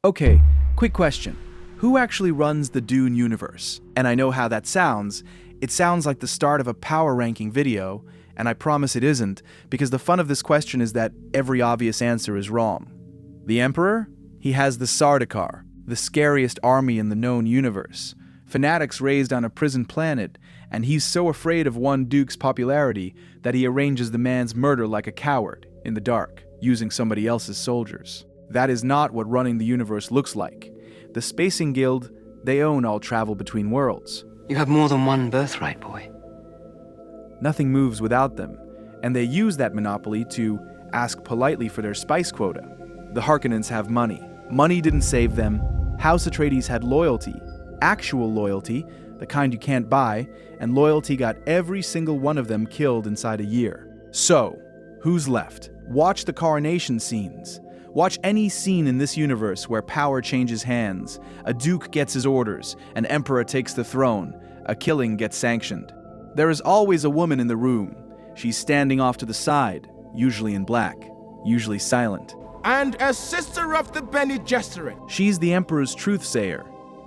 Okay, quick question. Who actually runs the Dune universe? And I know how that sounds. It sounds like the start of a power ranking video, and I promise it isn't, because the fun of this question is that every obvious answer is wrong. The Emperor? He has the Sardaukar, the scariest army in the known universe. Fanatics raised on a prison planet, and he's so afraid of one duke's popularity that he arranges the man's murder like a coward, in the dark, using somebody else's soldiers. That is not what running the universe looks like. The Spacing Guild, they own all travel between worlds. You have more than one birthright, boy. Nothing moves without them, and they use that monopoly to ask politely for their spice quota. The Harkonnens have money. Money didn't save them. House Atreides had loyalty. Actual loyalty, the kind you can't buy, and loyalty got every single one of them killed inside a year. So, who's left? Watch the coronation scenes. Watch any scene in this universe where power changes hands, a duke gets his orders, an emperor takes the throne, a killing gets sanctioned. There is always a woman in the room. She's standing off to the side, usually in black, usually silent. And a sister of the Bene Gesserit. She's the emperor's truthsayer.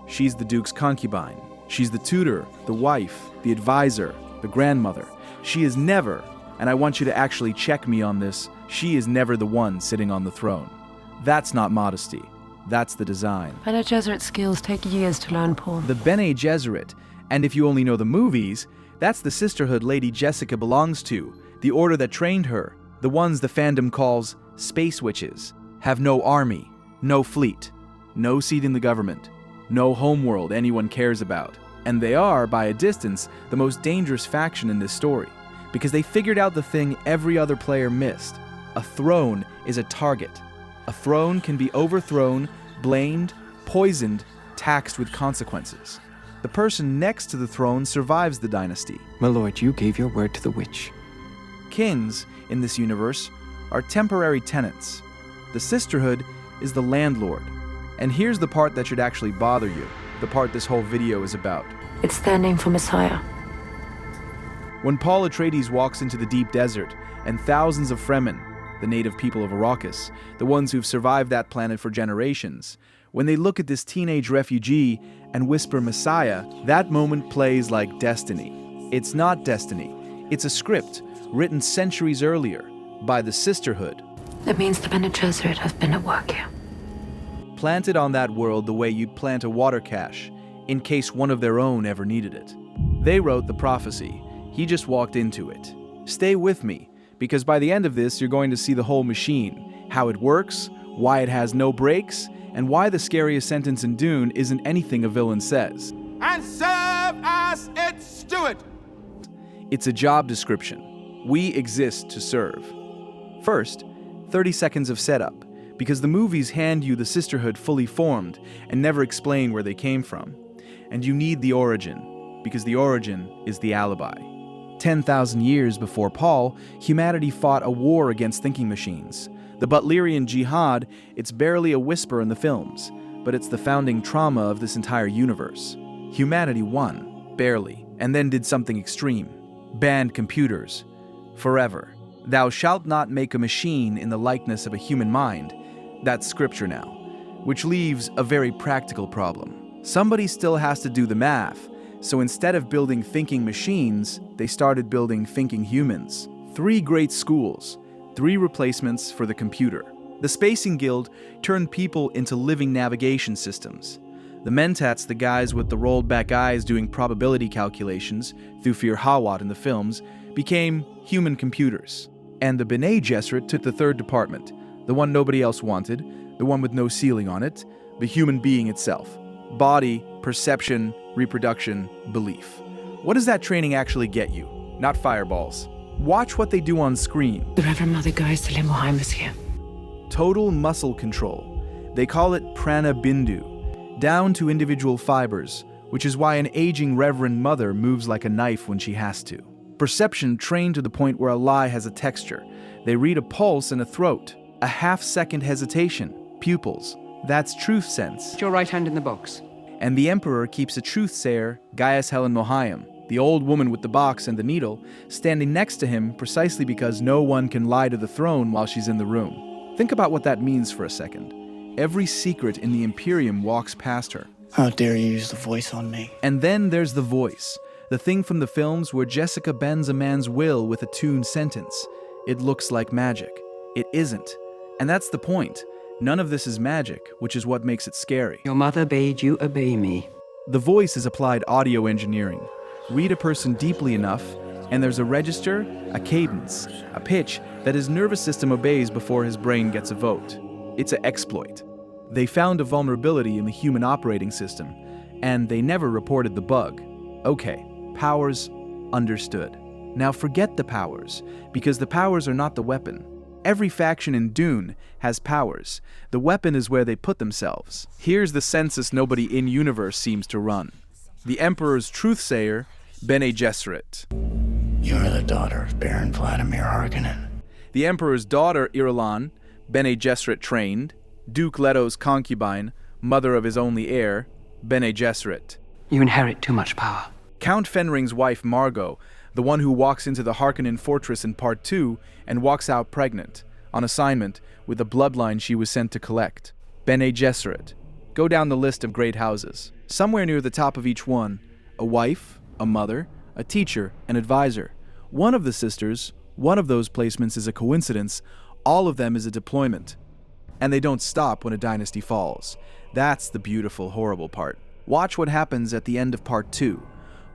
She's the duke's concubine. She's the tutor, the wife, the advisor, the grandmother. She is never, and I want you to actually check me on this, she is never the one sitting on the throne. That's not modesty. That's the design. Bene Gesserit skills take years to learn, Paul. The Bene Gesserit, and if you only know the movies, that's the sisterhood Lady Jessica belongs to, the order that trained her, the ones the fandom calls space witches, have no army, no fleet, no seat in the government, no homeworld anyone cares about. And they are, by a distance, the most dangerous faction in this story, because they figured out the thing every other player missed. A throne is a target. A throne can be overthrown, blamed, poisoned, taxed with consequences. The person next to the throne survives the dynasty. My lord, you gave your word to the witch. Kings, in this universe, are temporary tenants. The sisterhood is the landlord. And here's the part that should actually bother you, the part this whole video is about. It's their name for Messiah. When Paul Atreides walks into the deep desert, and thousands of Fremen, the native people of Arrakis, the ones who've survived that planet for generations, when they look at this teenage refugee and whisper Messiah, that moment plays like destiny. It's not destiny. It's a script written centuries earlier by the sisterhood. That means the Bene Gesserit has been at work here. Planted on that world the way you'd plant a water cache, in case one of their own ever needed it. They wrote the prophecy. He just walked into it. Stay with me, because by the end of this, you're going to see the whole machine, how it works, why it has no brakes, and why the scariest sentence in Dune isn't anything a villain says. And serve as its steward. It's a job description. We exist to serve. First, 30 seconds of setup, because the movies hand you the sisterhood fully formed and never explain where they came from. And you need the origin, because the origin is the alibi. 10,000 years before Paul, humanity fought a war against thinking machines. The Butlerian Jihad, it's barely a whisper in the films, but it's the founding trauma of this entire universe. Humanity won, barely, and then did something extreme. Banned computers. Forever. Thou shalt not make a machine in the likeness of a human mind. That's scripture now. Which leaves a very practical problem. Somebody still has to do the math, so instead of building thinking machines, they started building thinking humans. 3 great schools, 3 replacements for the computer. The Spacing Guild turned people into living navigation systems. The Mentats, the guys with the rolled back eyes doing probability calculations, Thufir Hawat in the films, became human computers. And the Bene Gesserit took the 3rd department, the one nobody else wanted, the one with no ceiling on it, the human being itself. Body, perception, reproduction, belief. What does that training actually get you? Not fireballs. Watch what they do on screen. The Reverend Mother Geist Limboheim is here. Total muscle control. They call it prana-bindu, down to individual fibers, which is why an aging Reverend Mother moves like a knife when she has to. Perception trained to the point where a lie has a texture. They read a pulse and a throat. A half-second hesitation. Pupils. That's truth sense. Put your right hand in the box. And the Emperor keeps a truthsayer, Gaius Helen Mohiam, the old woman with the box and the needle, standing next to him precisely because no one can lie to the throne while she's in the room. Think about what that means for a second. Every secret in the Imperium walks past her. How dare you use the voice on me? And then there's the voice, the thing from the films where Jessica bends a man's will with a tuned sentence. It looks like magic. It isn't. And that's the point. None of this is magic, which is what makes it scary. Your mother bade you obey me. The voice is applied audio engineering. Read a person deeply enough, and there's a register, a cadence, a pitch that his nervous system obeys before his brain gets a vote. It's an exploit. They found a vulnerability in the human operating system, and they never reported the bug. Okay, powers, understood. Now forget the powers, because the powers are not the weapon. Every faction in Dune has powers. The weapon is where they put themselves. Here's the census nobody in-universe seems to run. The Emperor's truthsayer, Bene Gesserit. You are the daughter of Baron Vladimir Harkonnen. The Emperor's daughter, Irulan, Bene Gesserit trained. Duke Leto's concubine, mother of his only heir, Bene Gesserit. You inherit too much power. Count Fenring's wife, Margot, the one who walks into the Harkonnen fortress in Part 2 and walks out pregnant, on assignment with the bloodline she was sent to collect. Bene Gesserit. Go down the list of great houses. Somewhere near the top of each one, a wife, a mother, a teacher, an advisor. One of the sisters, one of those placements is a coincidence, all of them is a deployment. And they don't stop when a dynasty falls. That's the beautiful, horrible part. Watch what happens at the end of Part 2.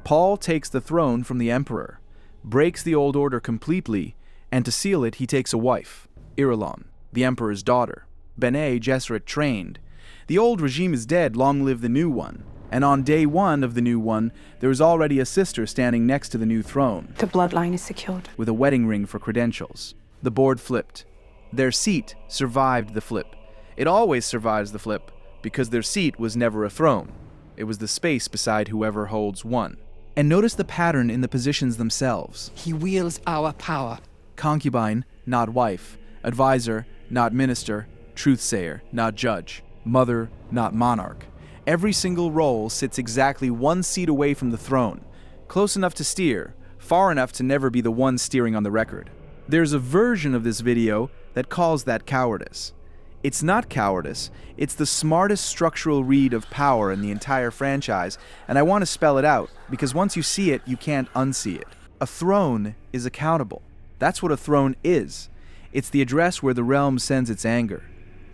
Paul takes the throne from the Emperor, breaks the old order completely, and to seal it he takes a wife, Irulan, the Emperor's daughter. Bene Gesserit trained. The old regime is dead, long live the new one. And on day one of the new one, there is already a sister standing next to the new throne. The bloodline is secured. With a wedding ring for credentials. The board flipped. Their seat survived the flip. It always survives the flip, because their seat was never a throne. It was the space beside whoever holds one. And notice the pattern in the positions themselves. He wields our power. Concubine, not wife. Advisor, not minister. Truthsayer, not judge. Mother, not monarch. Every single role sits exactly one seat away from the throne. Close enough to steer, far enough to never be the one steering on the record. There's a version of this video that calls that cowardice. It's not cowardice, it's the smartest structural read of power in the entire franchise, and I want to spell it out, because once you see it, you can't unsee it. A throne is accountable. That's what a throne is. It's the address where the realm sends its anger.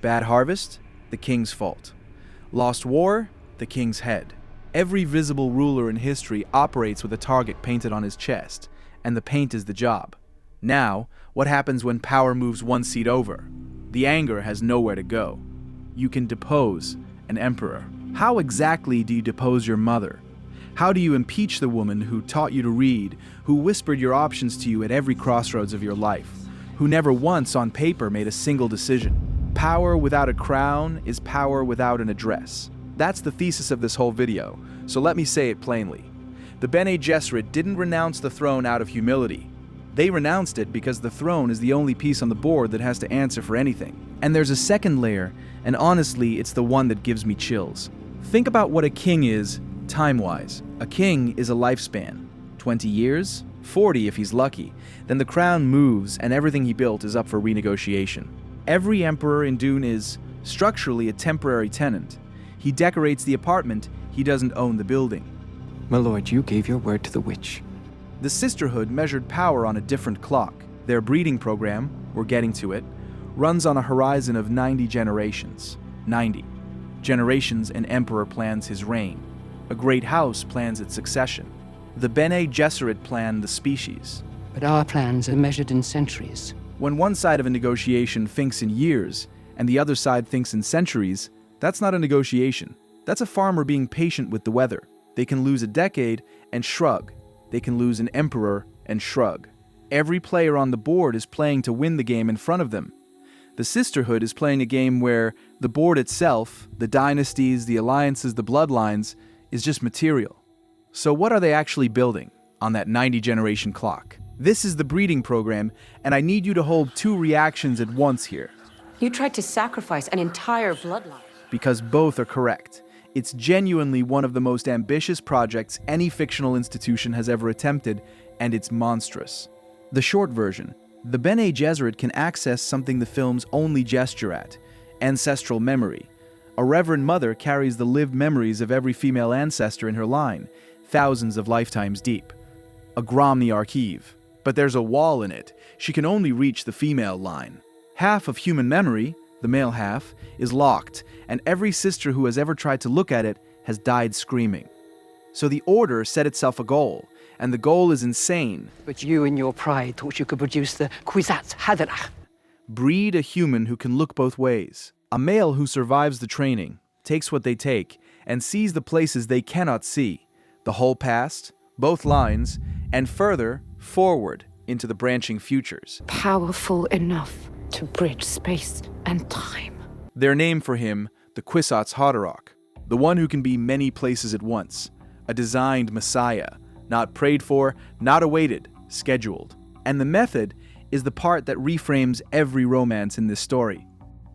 Bad harvest? The king's fault. Lost war? The king's head. Every visible ruler in history operates with a target painted on his chest, and the paint is the job. Now, what happens when power moves one seat over? The anger has nowhere to go. You can depose an emperor. How exactly do you depose your mother? How do you impeach the woman who taught you to read, who whispered your options to you at every crossroads of your life, who never once on paper made a single decision? Power without a crown is power without an address. That's the thesis of this whole video, so let me say it plainly. The Bene Gesserit didn't renounce the throne out of humility. They renounced it because the throne is the only piece on the board that has to answer for anything. And there's a second layer, and honestly, it's the one that gives me chills. Think about what a king is, time-wise. A king is a lifespan. 20 years? 40 if he's lucky. Then the crown moves, and everything he built is up for renegotiation. Every emperor in Dune is, structurally, a temporary tenant. He decorates the apartment, he doesn't own the building. My lord, you gave your word to the witch. The Sisterhood measured power on a different clock. Their breeding program, we're getting to it, runs on a horizon of 90 generations. 90 generations an emperor plans his reign. A great house plans its succession. The Bene Gesserit plan the species. But our plans are measured in centuries. When one side of a negotiation thinks in years, and the other side thinks in centuries, that's not a negotiation. That's a farmer being patient with the weather. They can lose a decade and shrug. They can lose an emperor and shrug. Every player on the board is playing to win the game in front of them. The Sisterhood is playing a game where the board itself, the dynasties, the alliances, the bloodlines, is just material. So what are they actually building on that 90-generation clock? This is the breeding program, and I need you to hold two reactions at once here. You tried to sacrifice an entire bloodline. Because both are correct. It's genuinely one of the most ambitious projects any fictional institution has ever attempted, and it's monstrous. The short version, the Bene Gesserit can access something the films only gesture at. ancestral memory. A Reverend Mother carries the lived memories of every female ancestor in her line, thousands of lifetimes deep. A Gromny Archive. But there's a wall in it. She can only reach the female line. Half of human memory, the male half, is locked, and every sister who has ever tried to look at it has died screaming. So the Order set itself a goal, and the goal is insane. But you in your pride thought you could produce the Kwisatz Haderach. Breed a human who can look both ways. A male who survives the training, takes what they take, and sees the places they cannot see. The whole past, both lines, and further, forward into the branching futures. Powerful enough to bridge space and time. Their name for him, the Kwisatz Haderach, the one who can be many places at once. A designed messiah, not prayed for, not awaited, scheduled. And the method is the part that reframes every romance in this story.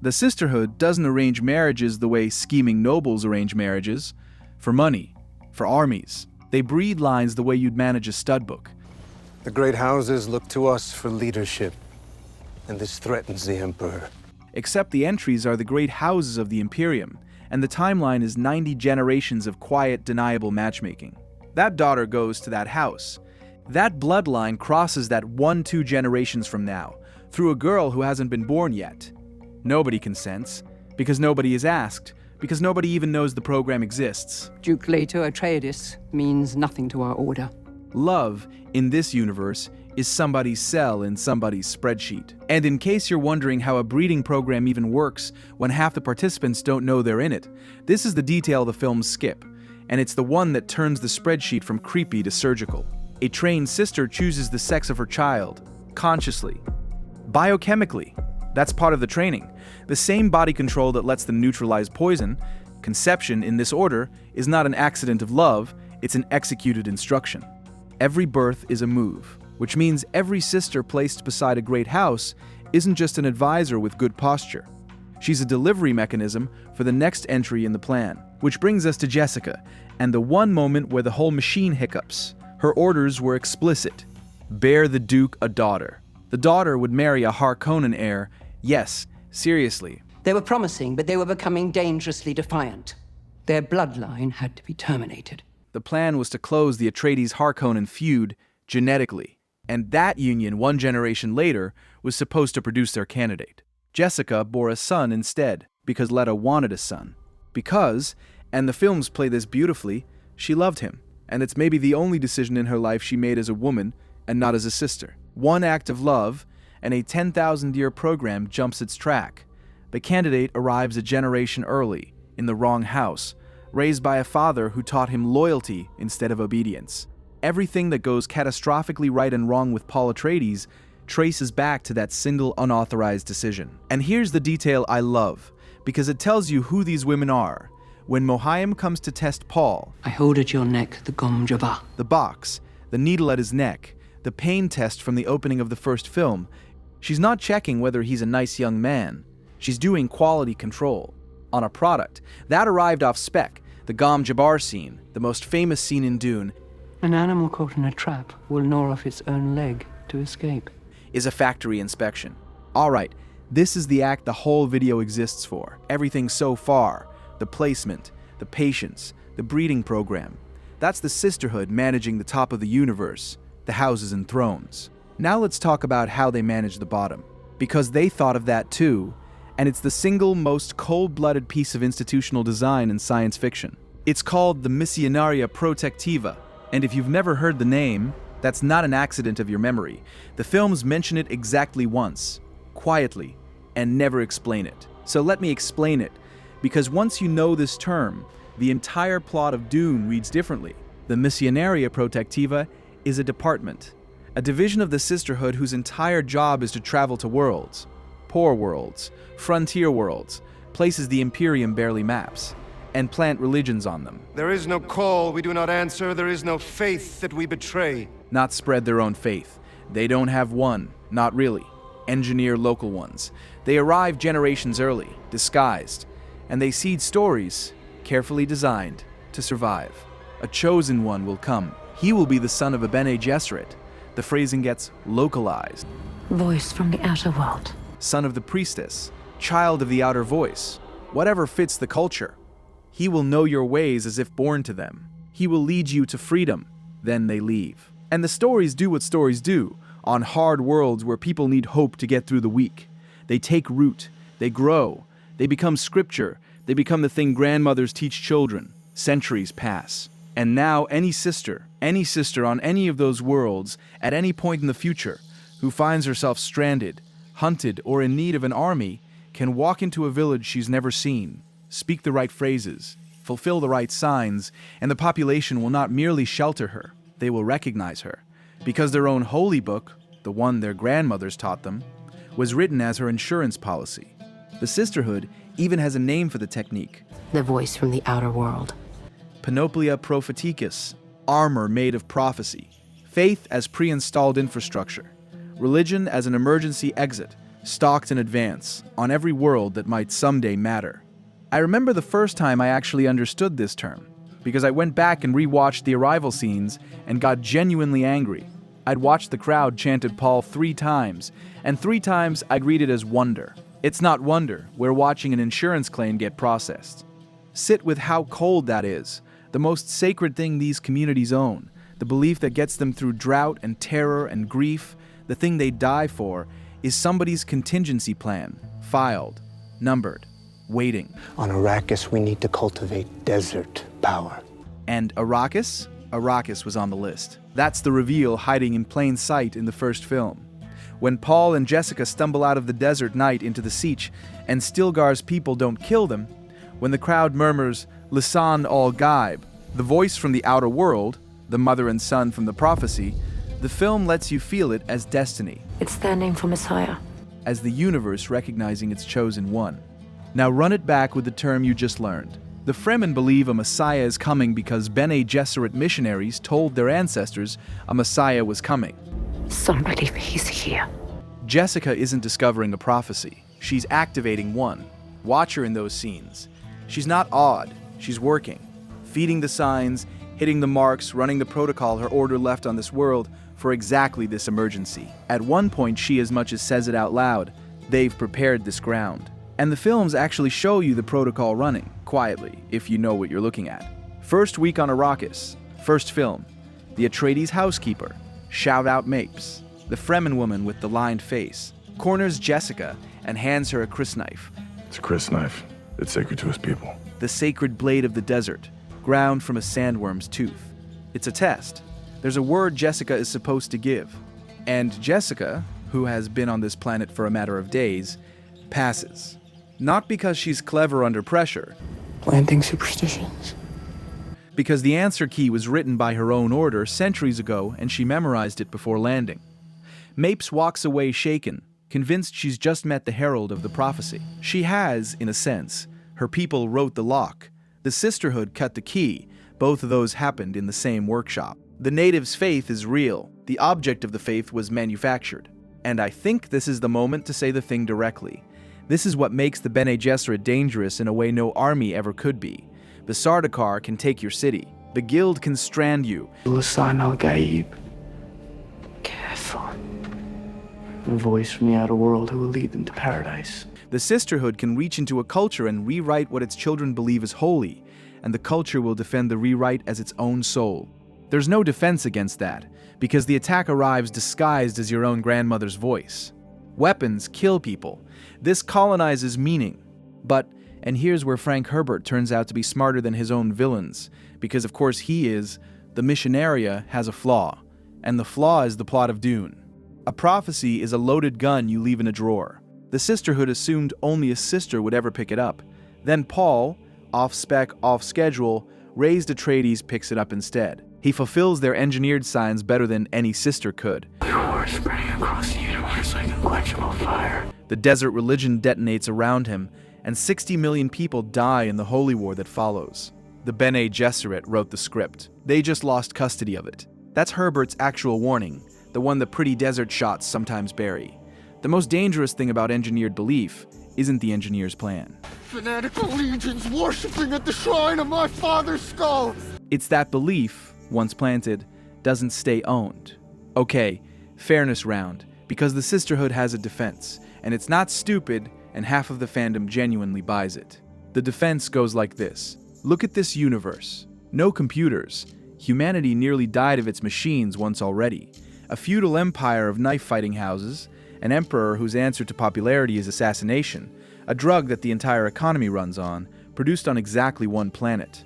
The sisterhood doesn't arrange marriages the way scheming nobles arrange marriages, for money, for armies. They breed lines the way you'd manage a stud book. The great houses look to us for leadership, and this threatens the Emperor. Except the entries are the great houses of the Imperium, and the timeline is 90 generations of quiet, deniable matchmaking. That daughter goes to that house. That bloodline crosses that 1-2 generations from now, through a girl who hasn't been born yet. Nobody consents, because nobody is asked, because nobody even knows the program exists. Duke Leto Atreides means nothing to our order. Love, in this universe, is somebody's cell in somebody's spreadsheet. And in case you're wondering how a breeding program even works when half the participants don't know they're in it, this is the detail the films skip, and it's the one that turns the spreadsheet from creepy to surgical. A trained sister chooses the sex of her child, consciously. Biochemically. That's part of the training. The same body control that lets them neutralize poison, conception in this order, is not an accident of love, it's an executed instruction. Every birth is a move, which means every sister placed beside a great house isn't just an advisor with good posture. She's a delivery mechanism for the next entry in the plan. Which brings us to Jessica, and the one moment where the whole machine hiccups. Her orders were explicit. Bear the Duke a daughter. The daughter would marry a Harkonnen heir. Yes, seriously. They were promising, but they were becoming dangerously defiant. Their bloodline had to be terminated. The plan was to close the Atreides Harkonnen feud genetically, and that union 1 generation later was supposed to produce their candidate. Jessica bore a son instead, because Leto wanted a son. Because, and the films play this beautifully, she loved him, and it's maybe the only decision in her life she made as a woman and not as a sister. One act of love, and a 10,000-year program jumps its track. The candidate arrives a generation early, in the wrong house, raised by a father who taught him loyalty instead of obedience. Everything that goes catastrophically right and wrong with Paul Atreides traces back to that single unauthorized decision. And here's the detail I love, because it tells you who these women are. When Mohiam comes to test Paul, I hold at your neck the Gom Jabbar. the box, the needle at his neck, the pain test from the opening of the first film, she's not checking whether he's a nice young man. She's doing quality control on a product. That arrived off spec, the Gom Jabbar scene, the most famous scene in Dune, An animal caught in a trap will gnaw off its own leg to escape. is a factory inspection. Alright, this is the act the whole video exists for. Everything so far, the placement, the patience, the breeding program. That's the sisterhood managing the top of the universe, the houses and thrones. Now let's talk about how they manage the bottom. Because they thought of that too, and it's the single most cold-blooded piece of institutional design in science fiction. It's called the Missionaria Protectiva, and if you've never heard the name, that's not an accident of your memory. The films mention it exactly once, quietly, and never explain it. So let me explain it, because once you know this term, the entire plot of Dune reads differently. The Missionaria Protectiva is a department, a division of the sisterhood whose entire job is to travel to worlds, poor worlds, frontier worlds, places the Imperium barely maps, and plant religions on them. There is no call we do not answer. There is no faith that we betray. Not spread their own faith. They don't have one, not really. Engineer local ones. They arrive generations early, disguised, and they seed stories, carefully designed, to survive. A chosen one will come. He will be the son of a Bene Gesserit. The phrasing gets localized. Voice from the outer world. Son of the priestess, child of the outer voice, whatever fits the culture. He will know your ways as if born to them. He will lead you to freedom, then they leave. And the stories do what stories do, on hard worlds where people need hope to get through the week. They take root, they grow, they become scripture, they become the thing grandmothers teach children. Centuries pass. And now any sister on any of those worlds, at any point in the future, who finds herself stranded, hunted, or in need of an army, can walk into a village she's never seen, speak the right phrases, fulfill the right signs, and the population will not merely shelter her, they will recognize her, because their own holy book, the one their grandmothers taught them, was written as her insurance policy. The sisterhood even has a name for the technique. The voice from the outer world. Panoplia propheticus, armor made of prophecy. Faith as pre-installed infrastructure. Religion as an emergency exit, stocked in advance, on every world that might someday matter. I remember the first time I actually understood this term, because I went back and rewatched the arrival scenes and got genuinely angry. I'd watched the crowd chanted Paul 3 times, and 3 times I'd read it as wonder. It's not wonder, we're watching an insurance claim get processed. Sit with how cold that is, the most sacred thing these communities own, the belief that gets them through drought and terror and grief, the thing they die for, is somebody's contingency plan, filed, numbered, waiting. On Arrakis, we need to cultivate desert power. And Arrakis? Arrakis was on the list. That's the reveal hiding in plain sight in the first film. When Paul and Jessica stumble out of the desert night into the Sietch, and Stilgar's people don't kill them, when the crowd murmurs, Lisan al Gaib, the voice from the outer world, the mother and son from the prophecy, the film lets you feel it as destiny. It's their name for Messiah. As the universe recognizing its chosen one. Now run it back with the term you just learned. The Fremen believe a Messiah is coming because Bene Gesserit missionaries told their ancestors a Messiah was coming. Some believe he's here. Jessica isn't discovering a prophecy. She's activating one. Watch her in those scenes. She's not odd. She's working. Feeding the signs, hitting the marks, running the protocol her order left on this world for exactly this emergency. At one point, she as much as says it out loud, they've prepared this ground. And the films actually show you the protocol running, quietly, if you know what you're looking at. First week on Arrakis, first film, the Atreides housekeeper, shout out Mapes, the Fremen woman with the lined face, corners Jessica and hands her a crysknife. It's a crysknife. It's sacred to his people. The sacred blade of the desert, ground from a sandworm's tooth. It's a test. There's a word Jessica is supposed to give. And Jessica, who has been on this planet for a matter of days, passes. Not because she's clever under pressure. Planting superstitions. Because the answer key was written by her own order centuries ago and she memorized it before landing. Mapes walks away shaken, convinced she's just met the herald of the prophecy. She has, in a sense. Her people wrote the lock. The sisterhood cut the key. Both of those happened in the same workshop. The natives' faith is real. The object of the faith was manufactured. And I think this is the moment to say the thing directly. This is what makes the Bene Gesserit dangerous in a way no army ever could be. The Sardaukar can take your city. The Guild can strand you. Lisan al Gaib. Careful. The voice from the outer world who will lead them to paradise. The sisterhood can reach into a culture and rewrite what its children believe is holy, and the culture will defend the rewrite as its own soul. There's no defense against that, because the attack arrives disguised as your own grandmother's voice. Weapons kill people. This colonizes meaning. But, and here's where Frank Herbert turns out to be smarter than his own villains, because of course he is, the Missionaria has a flaw, and the flaw is the plot of Dune. A prophecy is a loaded gun you leave in a drawer. The sisterhood assumed only a sister would ever pick it up. Then Paul, off-spec, off-schedule, raised Atreides picks it up instead. He fulfills their engineered signs better than any sister could. The war is spreading across the universe like unquenchable fire. The desert religion detonates around him, and 60 million people die in the holy war that follows. The Bene Gesserit wrote the script. They just lost custody of it. That's Herbert's actual warning, the one the pretty desert shots sometimes bury. The most dangerous thing about engineered belief isn't the engineer's plan. Fanatical legions worshipping at the shrine of my father's skull! It's that belief, once planted, doesn't stay owned. Okay, fairness round, because the sisterhood has a defense, and it's not stupid, and half of the fandom genuinely buys it. The defense goes like this. Look at this universe. No computers. Humanity nearly died of its machines once already. A feudal empire of knife-fighting houses, an emperor whose answer to popularity is assassination, a drug that the entire economy runs on, produced on exactly one planet.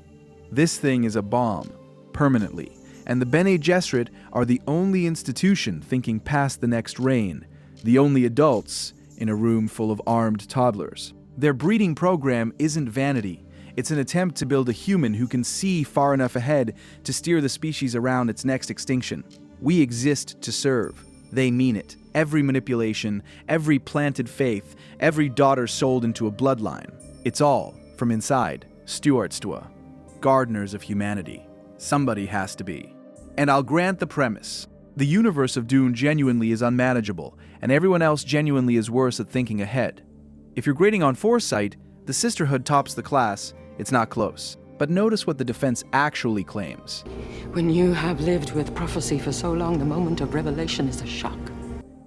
This thing is a bomb, permanently, and the Bene Gesserit are the only institution thinking past the next reign, the only adults in a room full of armed toddlers. Their breeding program isn't vanity. It's an attempt to build a human who can see far enough ahead to steer the species around its next extinction. We exist to serve. They mean it. Every manipulation, every planted faith, every daughter sold into a bloodline. It's all, from inside, Stewartstua, gardeners of humanity. Somebody has to be. And I'll grant the premise. The universe of Dune genuinely is unmanageable, and everyone else genuinely is worse at thinking ahead. If you're grading on foresight, the Sisterhood tops the class. It's not close. But notice what the defense actually claims. When you have lived with prophecy for so long, the moment of revelation is a shock.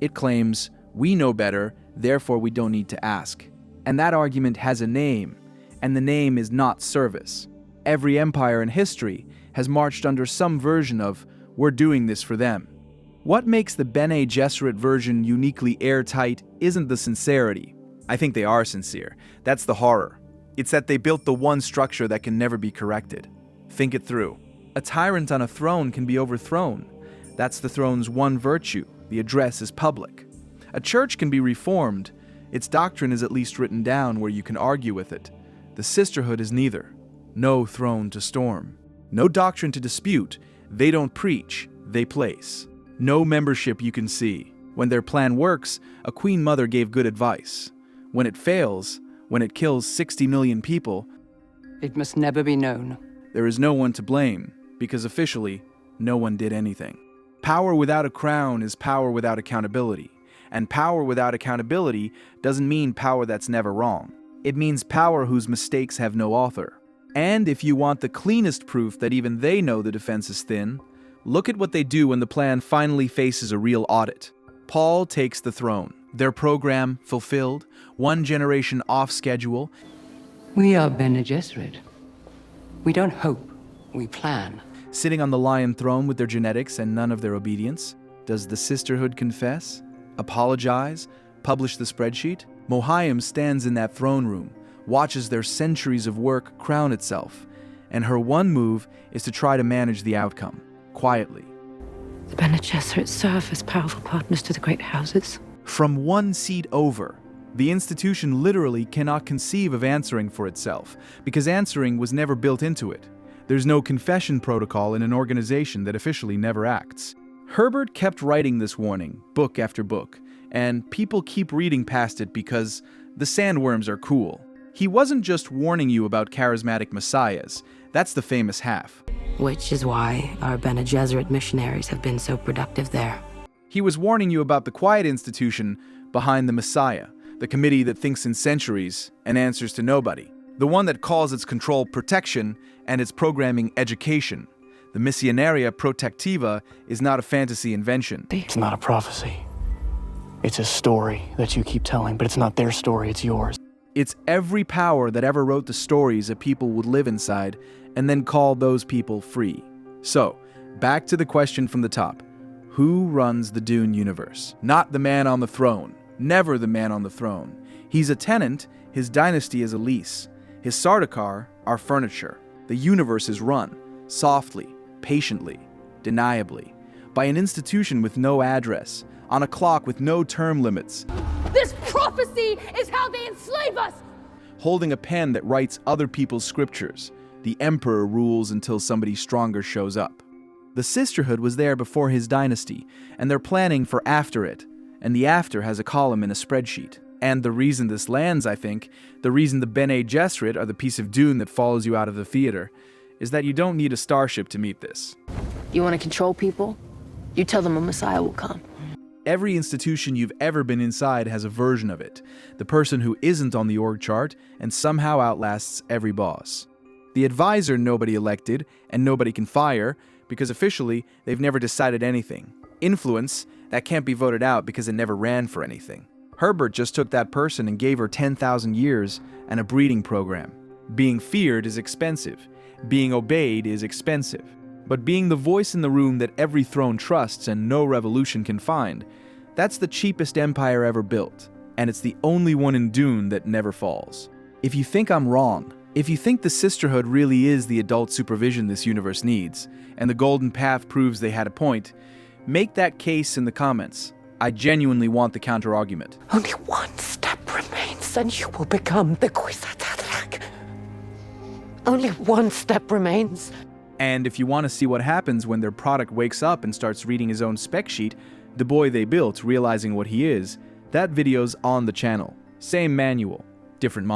It claims, we know better, therefore we don't need to ask. And that argument has a name, and the name is not service. Every empire in history has marched under some version of, we're doing this for them. What makes the Bene Gesserit version uniquely airtight isn't the sincerity. I think they are sincere. That's the horror. It's that they built the one structure that can never be corrected. Think it through. A tyrant on a throne can be overthrown. That's the throne's one virtue. The address is public. A church can be reformed. Its doctrine is at least written down where you can argue with it. The Sisterhood is neither. No throne to storm. No doctrine to dispute. They don't preach, they place. No membership you can see. When their plan works, a Queen Mother gave good advice. When it fails, when it kills 60 million people, It must never be known. there is no one to blame, because officially, no one did anything. Power without a crown is power without accountability. And power without accountability doesn't mean power that's never wrong. It means power whose mistakes have no author. And if you want the cleanest proof that even they know the defense is thin, look at what they do when the plan finally faces a real audit. Paul takes the throne. Their program fulfilled, one generation off schedule. We are Bene Gesserit. We don't hope, we plan. Sitting on the lion throne with their genetics and none of their obedience. Does the Sisterhood confess? Apologize? Publish the spreadsheet? Mohiam stands in that throne room, watches their centuries of work crown itself, and her one move is to try to manage the outcome, quietly. The Bene Gesserit serve as powerful partners to the great houses. From one seat over, the institution literally cannot conceive of answering for itself, because answering was never built into it. There's no confession protocol in an organization that officially never acts. Herbert kept writing this warning, book after book, and people keep reading past it because the sandworms are cool. He wasn't just warning you about charismatic messiahs. That's the famous half. Which is why our Bene Gesserit missionaries have been so productive there. He was warning you about the quiet institution behind the Messiah, the committee that thinks in centuries and answers to nobody, the one that calls its control protection and its programming education. The Missionaria Protectiva is not a fantasy invention. It's not a prophecy. It's a story that you keep telling, but it's not their story, it's yours. It's every power that ever wrote the stories that people would live inside and then call those people free. So, back to the question from the top. Who runs the Dune universe? Not the man on the throne. Never the man on the throne. He's a tenant, his dynasty is a lease. His Sardaukar are furniture. The universe is run, softly, patiently, deniably, by an institution with no address, on a clock with no term limits. This prophecy is how they enslave us! Holding a pen that writes other people's scriptures. The emperor rules until somebody stronger shows up. The Sisterhood was there before his dynasty, and they're planning for after it, and the after has a column in a spreadsheet. And the reason this lands, I think, the reason the Bene Gesserit are the piece of Dune that follows you out of the theater, is that you don't need a starship to meet this. You want to control people? You tell them a Messiah will come. Every institution you've ever been inside has a version of it. The person who isn't on the org chart and somehow outlasts every boss. The advisor nobody elected and nobody can fire because officially they've never decided anything. Influence, that can't be voted out because it never ran for anything. Herbert just took that person and gave her 10,000 years and a breeding program. Being feared is expensive. Being obeyed is expensive. But being the voice in the room that every throne trusts and no revolution can find, that's the cheapest empire ever built. And it's the only one in Dune that never falls. If you think I'm wrong, if you think the sisterhood really is the adult supervision this universe needs, and the Golden Path proves they had a point, make that case in the comments. I genuinely want the counter-argument. Only one step remains and you will become the Kwisatz Haderach. Only one step remains. And if you want to see what happens when their product wakes up and starts reading his own spec sheet, the boy they built realizing what he is, that video's on the channel. Same manual, different